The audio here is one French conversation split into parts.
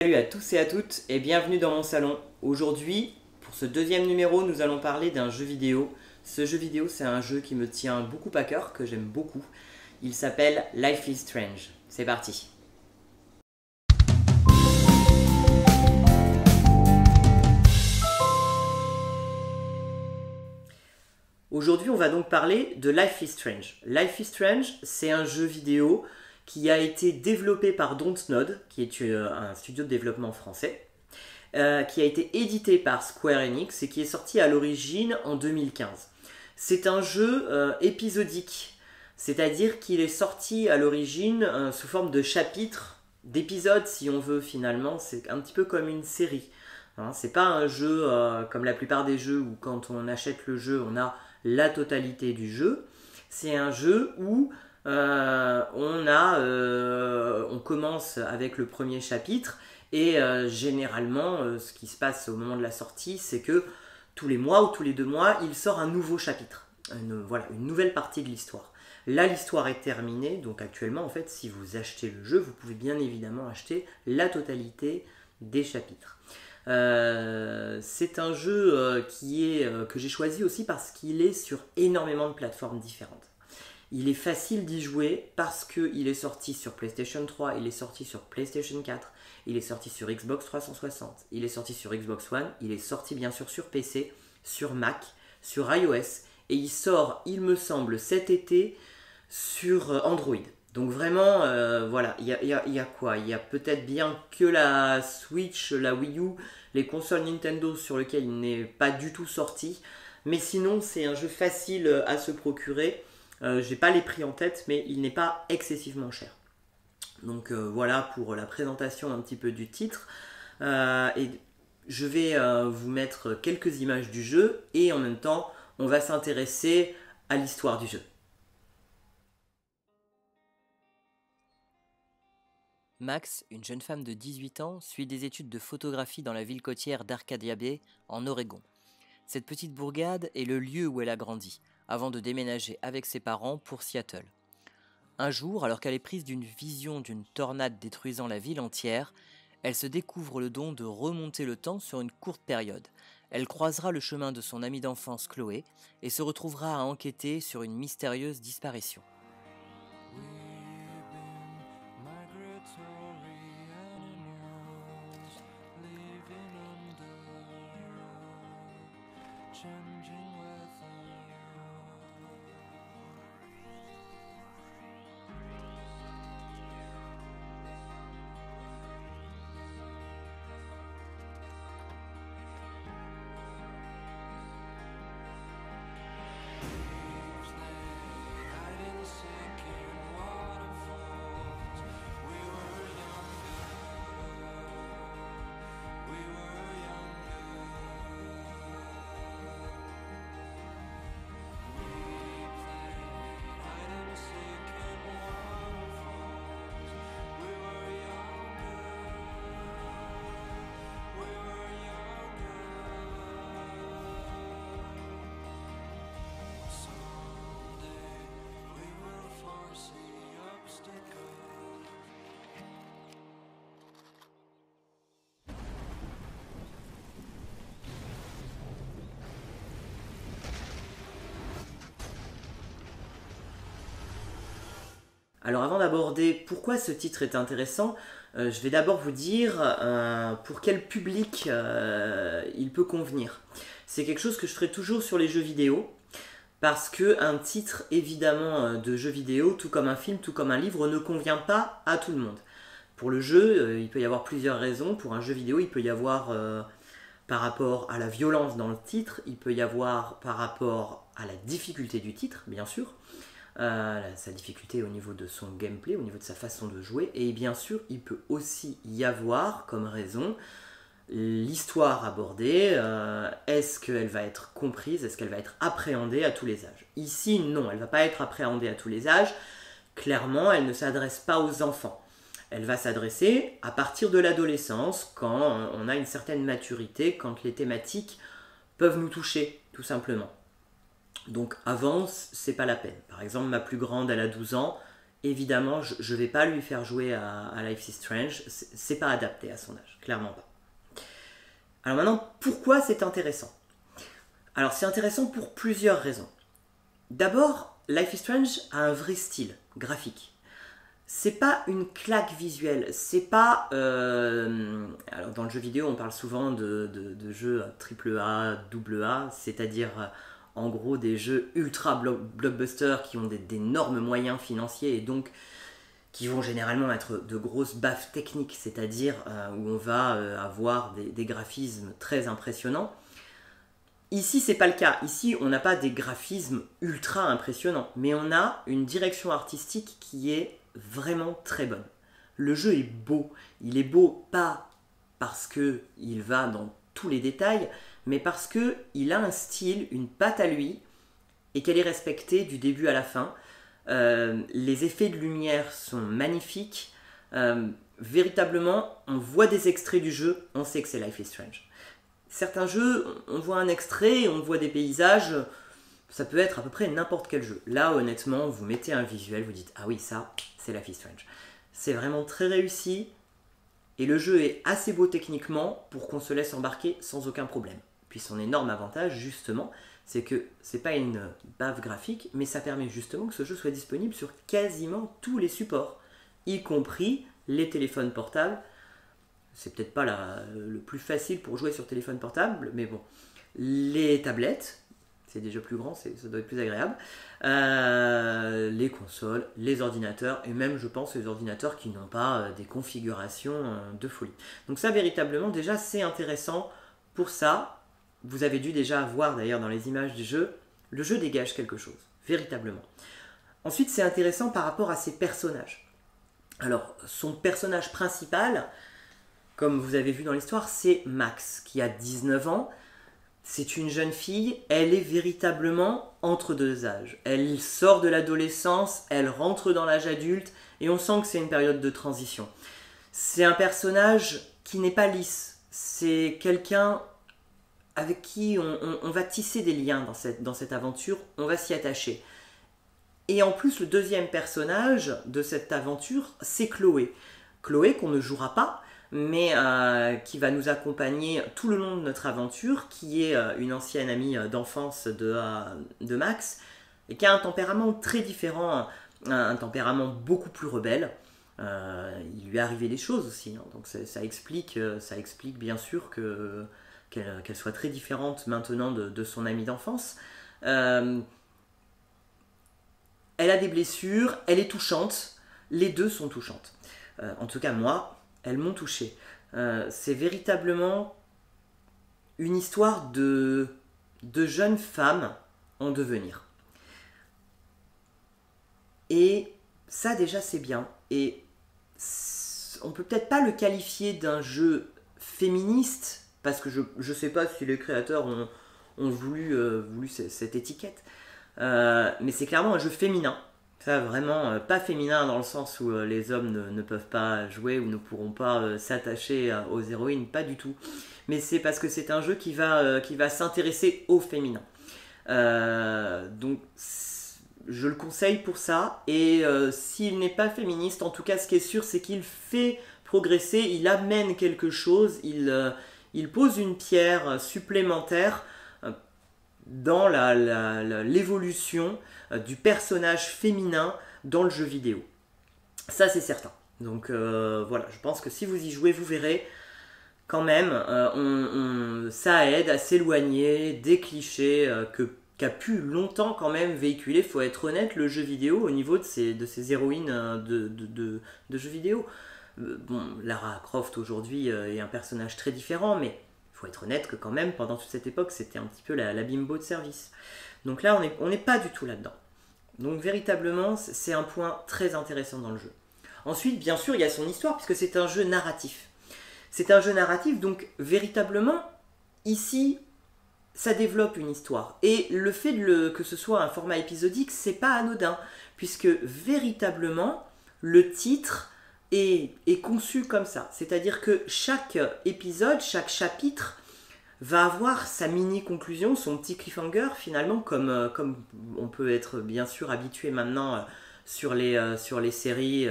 Salut à tous et à toutes et bienvenue dans mon salon. Aujourd'hui, pour ce deuxième numéro, nous allons parler d'un jeu vidéo. Ce jeu vidéo, c'est un jeu qui me tient beaucoup à cœur, que j'aime beaucoup. Il s'appelle Life is Strange. C'est parti. Aujourd'hui, on va donc parler de Life is Strange. Life is Strange, c'est un jeu vidéo qui a été développé par Dontnod, qui est un studio de développement français, qui a été édité par Square Enix et qui est sorti à l'origine en 2015. C'est un jeu épisodique, c'est-à-dire qu'il est sorti à l'origine sous forme de chapitres, d'épisodes si on veut finalement, c'est un petit peu comme une série. Hein, c'est pas un jeu comme la plupart des jeux où quand on achète le jeu on a la totalité du jeu. C'est un jeu où on commence avec le premier chapitre et généralement ce qui se passe au moment de la sortie c'est que tous les mois ou tous les 2 mois il sort un nouveau chapitre, une nouvelle partie de l'histoire. Là l'histoire est terminée, donc actuellement en fait si vous achetez le jeu vous pouvez bien évidemment acheter la totalité des chapitres. C'est un jeu que j'ai choisi aussi parce qu'il est sur énormément de plateformes différentes. Il est facile d'y jouer parce qu'il est sorti sur PlayStation 3, il est sorti sur PlayStation 4, il est sorti sur Xbox 360, il est sorti sur Xbox One, il est sorti bien sûr sur PC, sur Mac, sur iOS et il sort, il me semble, cet été sur Android. Donc vraiment, voilà, il y a quoi? Il y a peut-être bien que la Switch, la Wii U, les consoles Nintendo sur lesquelles il n'est pas du tout sorti. Mais sinon, c'est un jeu facile à se procurer. J'ai pas les prix en tête, mais il n'est pas excessivement cher. Donc voilà pour la présentation un petit peu du titre. Et je vais vous mettre quelques images du jeu et en même temps, on va s'intéresser à l'histoire du jeu. Max, une jeune femme de 18 ans, suit des études de photographie dans la ville côtière d'Arcadia Bay, en Oregon. Cette petite bourgade est le lieu où elle a grandi, avant de déménager avec ses parents pour Seattle. Un jour, alors qu'elle est prise d'une vision d'une tornade détruisant la ville entière, elle se découvre le don de remonter le temps sur une courte période. Elle croisera le chemin de son amie d'enfance Chloé et se retrouvera à enquêter sur une mystérieuse disparition. Alors avant d'aborder pourquoi ce titre est intéressant, je vais d'abord vous dire pour quel public il peut convenir. C'est quelque chose que je ferai toujours sur les jeux vidéo, parce qu'un titre évidemment de jeu vidéo, tout comme un film, tout comme un livre, ne convient pas à tout le monde. Pour le jeu, il peut y avoir plusieurs raisons. Pour un jeu vidéo, il peut y avoir par rapport à la violence dans le titre, il peut y avoir par rapport à la difficulté du titre, bien sûr, sa difficulté au niveau de son gameplay, au niveau de sa façon de jouer, et bien sûr il peut aussi y avoir comme raison l'histoire abordée, est-ce qu'elle va être comprise, est-ce qu'elle va être appréhendée à tous les âges. Ici non, elle ne va pas être appréhendée à tous les âges, clairement elle ne s'adresse pas aux enfants. Elle va s'adresser à partir de l'adolescence, quand on a une certaine maturité, quand les thématiques peuvent nous toucher, tout simplement. Donc avant, c'est pas la peine. Par exemple, ma plus grande, elle a 12 ans, évidemment, je ne vais pas lui faire jouer à Life is Strange, c'est pas adapté à son âge, clairement pas. Alors maintenant, pourquoi c'est intéressant? Alors c'est intéressant pour plusieurs raisons. D'abord, Life is Strange a un vrai style graphique. C'est pas une claque visuelle, c'est pas... alors dans le jeu vidéo, on parle souvent de jeux AAA, AA, c'est-à-dire en gros des jeux ultra blockbusters qui ont d'énormes moyens financiers et donc qui vont généralement être de grosses baffes techniques, c'est-à-dire où on va avoir des graphismes très impressionnants. Ici, c'est pas le cas. Ici, on n'a pas des graphismes ultra impressionnants, mais on a une direction artistique qui est vraiment très bonne. Le jeu est beau. Il est beau pas parce qu'il va dans tous les détails, mais parce qu'il a un style, une patte à lui, et qu'elle est respectée du début à la fin. Les effets de lumière sont magnifiques. Véritablement, on voit des extraits du jeu, on sait que c'est Life is Strange. Certains jeux, on voit un extrait, on voit des paysages, ça peut être à peu près n'importe quel jeu. Là, honnêtement, vous mettez un visuel, vous dites « Ah oui, ça, c'est Life is Strange ». C'est vraiment très réussi, et le jeu est assez beau techniquement pour qu'on se laisse embarquer sans aucun problème. Puis son énorme avantage, justement, c'est que c'est pas une baffe graphique, mais ça permet justement que ce jeu soit disponible sur quasiment tous les supports, y compris les téléphones portables. C'est peut-être pas le plus facile pour jouer sur téléphone portable, mais bon. Les tablettes, c'est déjà plus grand, ça doit être plus agréable. Les consoles, les ordinateurs, et même, je pense, les ordinateurs qui n'ont pas des configurations de folie. Donc ça, véritablement, déjà, c'est intéressant pour ça. Vous avez dû déjà voir, d'ailleurs, dans les images du jeu, le jeu dégage quelque chose, véritablement. Ensuite, c'est intéressant par rapport à ses personnages. Alors, son personnage principal... Comme vous avez vu dans l'histoire, c'est Max, qui a 19 ans. C'est une jeune fille, elle est véritablement entre deux âges. Elle sort de l'adolescence, elle rentre dans l'âge adulte, et on sent que c'est une période de transition. C'est un personnage qui n'est pas lisse. C'est quelqu'un avec qui on va tisser des liens dans cette aventure, on va s'y attacher. Et en plus, le deuxième personnage de cette aventure, c'est Chloé. Chloé qu'on ne jouera pas, mais qui va nous accompagner tout le long de notre aventure, qui est une ancienne amie d'enfance de Max, et qui a un tempérament très différent, un tempérament beaucoup plus rebelle. Il lui est arrivé des choses aussi, hein, donc ça explique bien sûr qu'elle soit très différente maintenant de son amie d'enfance. Elle a des blessures, elle est touchante, les deux sont touchantes. En tout cas, moi, elles m'ont touché. C'est véritablement une histoire de jeunes femmes en devenir. Et ça, déjà, c'est bien. Et on peut peut-être pas le qualifier d'un jeu féministe, parce que je ne sais pas si les créateurs ont voulu cette étiquette. Mais c'est clairement un jeu féminin. Ça, vraiment, pas féminin dans le sens où les hommes ne peuvent pas jouer ou ne pourront pas s'attacher aux héroïnes, pas du tout. Mais c'est parce que c'est un jeu qui va s'intéresser au féminin. Donc, je le conseille pour ça. Et s'il n'est pas féministe, en tout cas, ce qui est sûr, c'est qu'il fait progresser, il amène quelque chose, il pose une pierre supplémentaire dans l'évolution du personnage féminin dans le jeu vidéo. Ça, c'est certain. Donc voilà, je pense que si vous y jouez, vous verrez quand même, ça aide à s'éloigner des clichés qu'a pu longtemps quand même véhiculer, faut être honnête, le jeu vidéo au niveau de ces héroïnes de jeux vidéo. Bon, Lara Croft aujourd'hui est un personnage très différent, mais il faut être honnête que quand même, pendant toute cette époque, c'était un petit peu la bimbo de service. Donc là, on n'est pas du tout là-dedans. Donc véritablement, c'est un point très intéressant dans le jeu. Ensuite, bien sûr, il y a son histoire, puisque c'est un jeu narratif. C'est un jeu narratif, donc véritablement, ici, ça développe une histoire. Et le fait que ce soit un format épisodique, c'est pas anodin, puisque véritablement, le titre est conçu comme ça. C'est-à-dire que chaque épisode, chaque chapitre va avoir sa mini-conclusion, son petit cliffhanger, finalement, comme on peut être bien sûr habitué maintenant sur les séries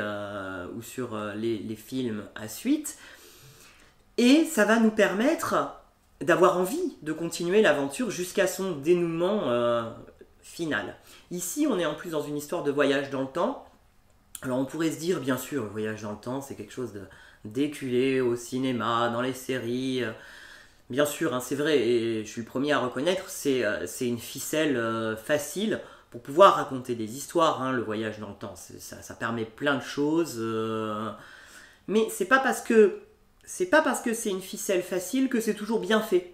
ou sur les films à suite. Et ça va nous permettre d'avoir envie de continuer l'aventure jusqu'à son dénouement final. Ici, on est en plus dans une histoire de voyage dans le temps. Alors on pourrait se dire, bien sûr, le voyage dans le temps, c'est quelque chose d'éculé au cinéma, dans les séries. Bien sûr, hein, c'est vrai, et je suis le premier à reconnaître, c'est une ficelle facile pour pouvoir raconter des histoires, hein, le voyage dans le temps. Ça permet plein de choses. Mais c'est pas parce que c'est une ficelle facile que c'est toujours bien fait.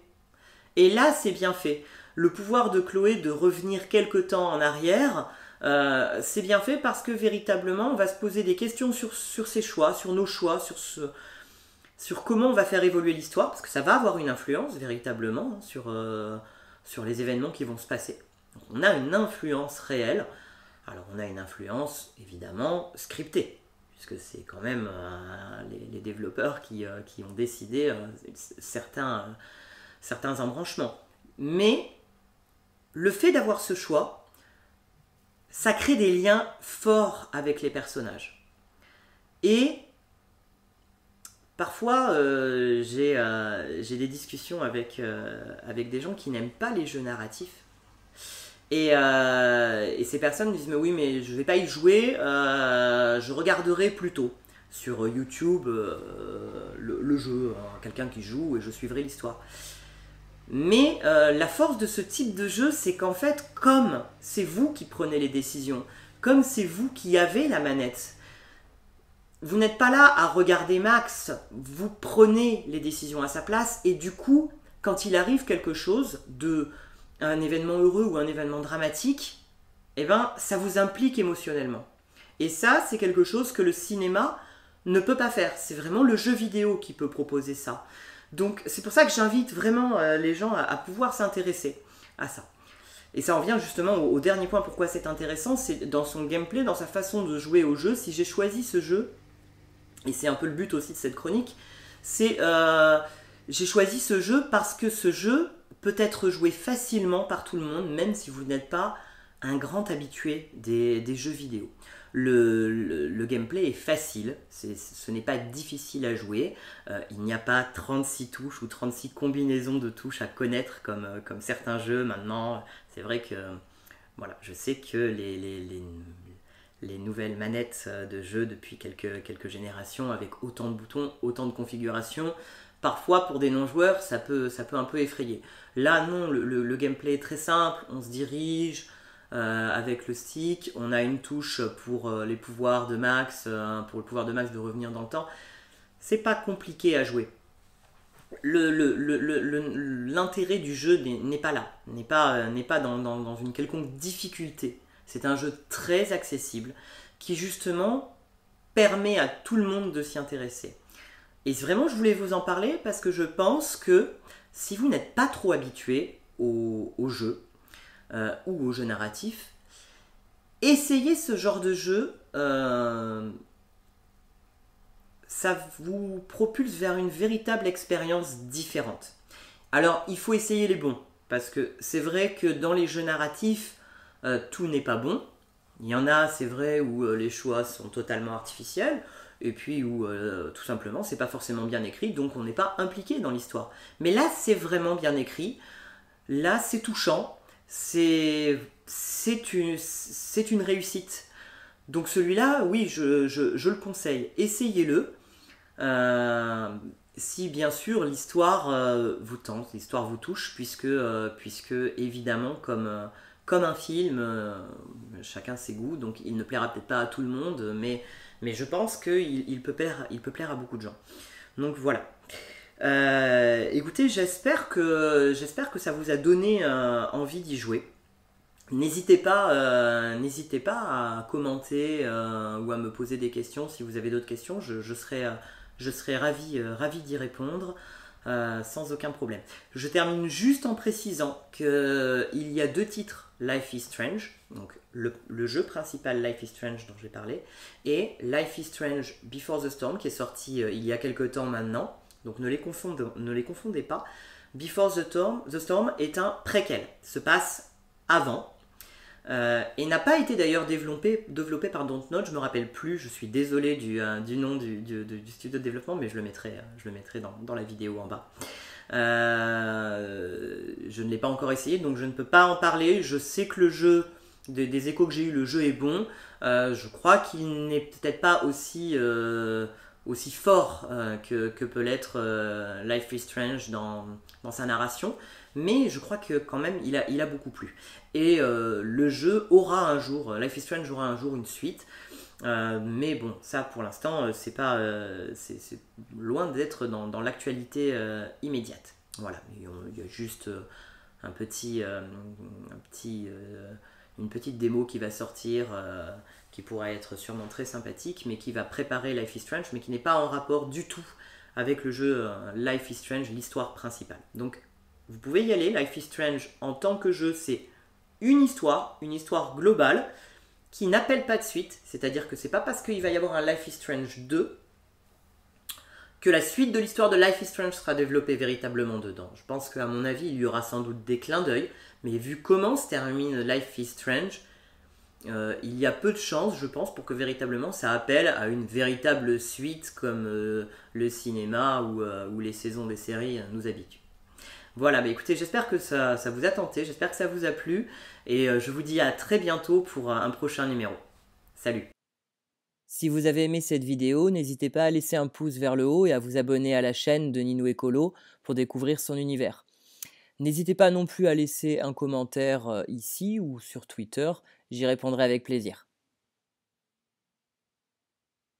Et là, c'est bien fait. Le pouvoir de Chloé de revenir quelque temps en arrière, c'est bien fait parce que véritablement, on va se poser des questions sur ses choix, sur nos choix, sur comment on va faire évoluer l'histoire, parce que ça va avoir une influence véritablement sur les événements qui vont se passer. Donc, on a une influence réelle. Alors on a une influence évidemment scriptée, puisque c'est quand même les développeurs qui ont décidé certains embranchements. Mais le fait d'avoir ce choix, ça crée des liens forts avec les personnages. Et parfois, j'ai des discussions avec des gens qui n'aiment pas les jeux narratifs. Et ces personnes me disent, mais oui, mais je ne vais pas y jouer, je regarderai plutôt sur YouTube le jeu, hein, quelqu'un qui joue et je suivrai l'histoire. Mais la force de ce type de jeu, c'est qu'en fait, comme c'est vous qui prenez les décisions, comme c'est vous qui avez la manette, vous n'êtes pas là à regarder Max, vous prenez les décisions à sa place, et du coup, quand il arrive quelque chose, un événement heureux ou un événement dramatique, eh ben, ça vous implique émotionnellement. Et ça, c'est quelque chose que le cinéma ne peut pas faire. C'est vraiment le jeu vidéo qui peut proposer ça. Donc c'est pour ça que j'invite vraiment les gens à pouvoir s'intéresser à ça. Et ça en vient justement au dernier point pourquoi c'est intéressant, c'est dans son gameplay, dans sa façon de jouer au jeu. Si j'ai choisi ce jeu, et c'est un peu le but aussi de cette chronique, c'est j'ai choisi ce jeu parce que ce jeu peut être joué facilement par tout le monde, même si vous n'êtes pas un grand habitué des jeux vidéo. Le gameplay est facile, ce n'est pas difficile à jouer, il n'y a pas 36 touches ou 36 combinaisons de touches à connaître comme certains jeux maintenant. C'est vrai que voilà, je sais que les nouvelles manettes de jeu depuis quelques générations avec autant de boutons, autant de configurations, parfois pour des non-joueurs ça peut un peu effrayer. Là non, le gameplay est très simple, on se dirige avec le stick, on a une touche pour les pouvoirs de Max, pour le pouvoir de Max de revenir dans le temps. C'est pas compliqué à jouer. L'intérêt du jeu n'est pas là, n'est pas dans une quelconque difficulté. C'est un jeu très accessible qui justement permet à tout le monde de s'y intéresser. Et vraiment, je voulais vous en parler parce que je pense que si vous n'êtes pas trop habitué au jeu, ou aux jeux narratifs, essayez ce genre de jeu, ça vous propulse vers une véritable expérience différente. Alors, il faut essayer les bons, parce que c'est vrai que dans les jeux narratifs, tout n'est pas bon. Il y en a, c'est vrai, où les choix sont totalement artificiels, et puis où tout simplement, c'est pas forcément bien écrit, donc on n'est pas impliqué dans l'histoire. Mais là, c'est vraiment bien écrit, là, c'est touchant, c'est une réussite. Donc celui-là, oui, je le conseille. Essayez-le. Si bien sûr l'histoire vous tente, l'histoire vous touche, puisque évidemment, comme un film, chacun ses goûts, donc il ne plaira peut-être pas à tout le monde, mais je pense qu'il peut plaire à beaucoup de gens. Donc voilà. Écoutez, j'espère que ça vous a donné envie d'y jouer. N'hésitez pas à commenter ou à me poser des questions si vous avez d'autres questions. Je serai ravi d'y répondre sans aucun problème. Je termine juste en précisant qu'il y a 2 titres Life is Strange, donc le jeu principal Life is Strange dont j'ai parlé, et Life is Strange Before the Storm qui est sorti il y a quelques temps maintenant. Donc ne les confondez pas. Before the Storm est un préquel, se passe avant. et n'a pas été d'ailleurs développé par Dontnod, je me rappelle plus, je suis désolé du nom du studio de développement, mais je le mettrai dans la vidéo en bas. Je ne l'ai pas encore essayé, donc je ne peux pas en parler. Je sais que le jeu, des échos que j'ai eu, le jeu est bon. Je crois qu'il n'est peut-être pas aussi fort que peut l'être Life is Strange dans sa narration, mais je crois que quand même il a beaucoup plu. Et le jeu aura un jour, Life is Strange aura un jour une suite. Mais bon, ça pour l'instant, c'est pas, c'est loin d'être dans l'actualité immédiate. Voilà, il y a juste une petite démo qui va sortir, qui pourrait être sûrement très sympathique, mais qui va préparer Life is Strange, mais qui n'est pas en rapport du tout avec le jeu Life is Strange, l'histoire principale. Donc, vous pouvez y aller. Life is Strange en tant que jeu, c'est une histoire globale qui n'appelle pas de suite, c'est-à-dire que c'est pas parce qu'il va y avoir un Life is Strange 2 que la suite de l'histoire de Life is Strange sera développée véritablement dedans. Je pense qu'à mon avis, il y aura sans doute des clins d'œil, mais vu comment se termine Life is Strange, il y a peu de chances, je pense, pour que véritablement ça appelle à une véritable suite comme le cinéma ou les saisons des séries nous habituent. Voilà, bah écoutez, j'espère que ça vous a tenté, j'espère que ça vous a plu, et je vous dis à très bientôt pour un prochain numéro. Salut! Si vous avez aimé cette vidéo, n'hésitez pas à laisser un pouce vers le haut et à vous abonner à la chaîne de Nino Écolo pour découvrir son univers. N'hésitez pas non plus à laisser un commentaire ici ou sur Twitter, j'y répondrai avec plaisir.